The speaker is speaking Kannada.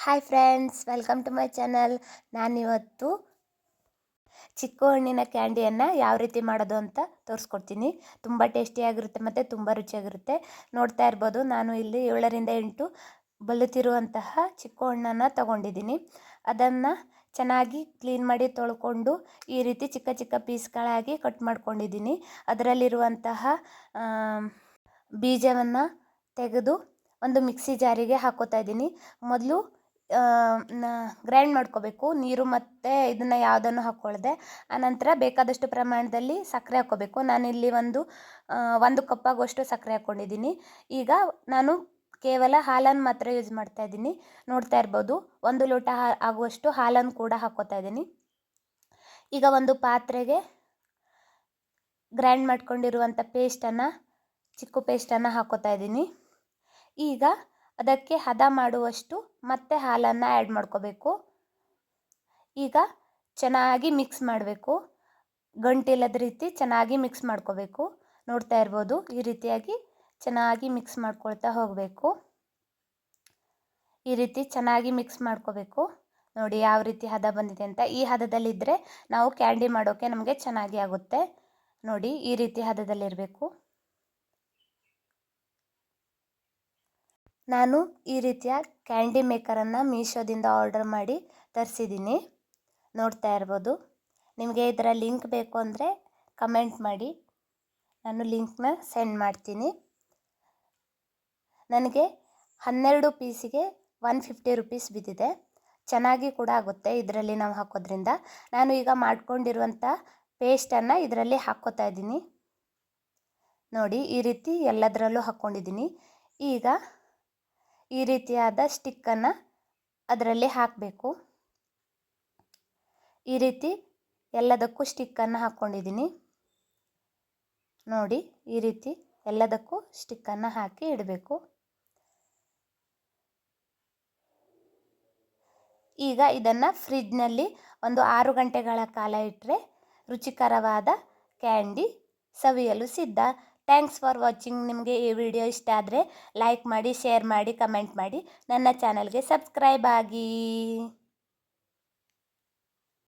Hi friends, welcome to my channel. ನಾನಿವತ್ತು ಚಿಕ್ಕು ಹಣ್ಣಿನ ಕ್ಯಾಂಡಿಯನ್ನು ಯಾವ ರೀತಿ ಮಾಡೋದು ಅಂತ ತೋರಿಸ್ಕೊಡ್ತೀನಿ. ತುಂಬ ಟೇಸ್ಟಿಯಾಗಿರುತ್ತೆ ಮತ್ತು ತುಂಬ ರುಚಿಯಾಗಿರುತ್ತೆ. ನೋಡ್ತಾ ಇರ್ಬೋದು, ನಾನು ಇಲ್ಲಿ 7ರಿಂದ 8 ಬಲುತಿರುವಂತಹ ಚಿಕ್ಕು ಹಣ್ಣನ್ನು ತಗೊಂಡಿದ್ದೀನಿ. ಅದನ್ನು ಚೆನ್ನಾಗಿ ಕ್ಲೀನ್ ಮಾಡಿ ತೊಳ್ಕೊಂಡು ಈ ರೀತಿ ಚಿಕ್ಕ ಚಿಕ್ಕ ಪೀಸ್ಗಳಾಗಿ ಕಟ್ ಮಾಡ್ಕೊಂಡಿದ್ದೀನಿ. ಅದರಲ್ಲಿರುವಂತಹ ಬೀಜವನ್ನು ತೆಗೆದು ಒಂದು ಮಿಕ್ಸಿ ಜಾರಿಗೆ ಹಾಕೋತಾ ಇದ್ದೀನಿ. ಮೊದಲು ಗ್ರೈಂಡ್ ಮಾಡ್ಕೋಬೇಕು, ನೀರು ಮತ್ತು ಇದನ್ನು ಯಾವುದನ್ನು ಹಾಕ್ಕೊಳ್ದೆ. ಆನಂತರ ಬೇಕಾದಷ್ಟು ಪ್ರಮಾಣದಲ್ಲಿ ಸಕ್ಕರೆ ಹಾಕ್ಕೋಬೇಕು. ನಾನಿಲ್ಲಿ ಒಂದು ಕಪ್ಪಾಗುವಷ್ಟು ಸಕ್ಕರೆ ಹಾಕ್ಕೊಂಡಿದ್ದೀನಿ. ಈಗ ನಾನು ಕೇವಲ ಹಾಲನ್ನು ಮಾತ್ರ ಯೂಸ್ ಮಾಡ್ತಾ ಇದ್ದೀನಿ. ನೋಡ್ತಾ ಇರ್ಬೋದು, 1 ಲೋಟ ಆಗುವಷ್ಟು ಹಾಲನ್ನು ಕೂಡ ಹಾಕ್ಕೋತಾ ಇದ್ದೀನಿ. ಈಗ ಒಂದು ಪಾತ್ರೆಗೆ ಗ್ರೈಂಡ್ ಮಾಡ್ಕೊಂಡಿರುವಂಥ ಚಿಕ್ಕು ಪೇಸ್ಟನ್ನು ಹಾಕ್ಕೋತಾ ಇದ್ದೀನಿ. ಈಗ ಅದಕ್ಕೆ ಹದ ಮಾಡುವಷ್ಟು ಮತ್ತೆ ಹಾಲನ್ನು ಆ್ಯಡ್ ಮಾಡ್ಕೋಬೇಕು. ಈಗ ಚೆನ್ನಾಗಿ ಮಿಕ್ಸ್ ಮಾಡಬೇಕು, ಗಂಟಿಲ್ಲದ ರೀತಿ ಚೆನ್ನಾಗಿ ಮಿಕ್ಸ್ ಮಾಡ್ಕೋಬೇಕು. ನೋಡ್ತಾ ಇರ್ಬೋದು, ಈ ರೀತಿಯಾಗಿ ಚೆನ್ನಾಗಿ ಮಿಕ್ಸ್ ಮಾಡ್ಕೊಳ್ತಾ ಹೋಗಬೇಕು. ಈ ರೀತಿ ಚೆನ್ನಾಗಿ ಮಿಕ್ಸ್ ಮಾಡ್ಕೋಬೇಕು. ನೋಡಿ ಯಾವ ರೀತಿ ಹದ ಬಂದಿದೆ ಅಂತ. ಈ ಹದದಲ್ಲಿದ್ದರೆ ನಾವು ಕ್ಯಾಂಡಿ ಮಾಡೋಕ್ಕೆ ನಮಗೆ ಚೆನ್ನಾಗಿ ಆಗುತ್ತೆ. ನೋಡಿ ಈ ರೀತಿ ಹದದಲ್ಲಿರಬೇಕು. ನಾನು ಈ ರೀತಿಯ ಕ್ಯಾಂಡಿ ಮೇಕರನ್ನು ಮೀಶೋದಿಂದ ಆರ್ಡರ್ ಮಾಡಿ ತರಿಸಿದ್ದೀನಿ. ನೋಡ್ತಾ ಇರ್ಬೋದು. ನಿಮಗೆ ಇದರ ಲಿಂಕ್ ಬೇಕು ಅಂದರೆ ಕಮೆಂಟ್ ಮಾಡಿ, ನಾನು ಲಿಂಕ್ನ ಸೆಂಡ್ ಮಾಡ್ತೀನಿ. ನನಗೆ 12 ಪೀಸಿಗೆ 150 ರುಪೀಸ್ ಬಿದ್ದಿದೆ. ಚೆನ್ನಾಗಿ ಕೂಡ ಆಗುತ್ತೆ ಇದರಲ್ಲಿ ನಾವು ಹಾಕೋದ್ರಿಂದ. ನಾನು ಈಗ ಮಾಡ್ಕೊಂಡಿರುವಂಥ ಪೇಸ್ಟನ್ನು ಇದರಲ್ಲಿ ಹಾಕ್ಕೋತಾ ಇದ್ದೀನಿ. ನೋಡಿ ಈ ರೀತಿ ಎಲ್ಲದರಲ್ಲೂ ಹಾಕ್ಕೊಂಡಿದ್ದೀನಿ. ಈಗ ಈ ರೀತಿಯಾದ ಸ್ಟಿಕ್ಕನ್ನು ಅದರಲ್ಲಿ ಹಾಕಬೇಕು. ಈ ರೀತಿ ಎಲ್ಲದಕ್ಕೂ ಸ್ಟಿಕ್ಕನ್ನು ಹಾಕ್ಕೊಂಡಿದ್ದೀನಿ. ನೋಡಿ ಈ ರೀತಿ ಎಲ್ಲದಕ್ಕೂ ಸ್ಟಿಕ್ಕನ್ನು ಹಾಕಿ ಇಡಬೇಕು. ಈಗ ಇದನ್ನು ಫ್ರಿಡ್ಜ್ನಲ್ಲಿ ಒಂದು 6 ಗಂಟೆಗಳ ಕಾಲ ಇಟ್ಟರೆ ರುಚಿಕರವಾದ ಕ್ಯಾಂಡಿ ಸವಿಯಲು ಸಿದ್ಧ. Thanks for watching. ನಿಮಗೆ ಈ ವಿಡಿಯೋ ಇಷ್ಟ ಆದರೆ ಲೈಕ್ ಮಾಡಿ, ಶೇರ್ ಮಾಡಿ, ಕಮೆಂಟ್ ಮಾಡಿ. ನನ್ನ ಚಾನಲ್ಗೆ ಸಬ್ಸ್ಕ್ರೈಬ್ ಆಗಿ.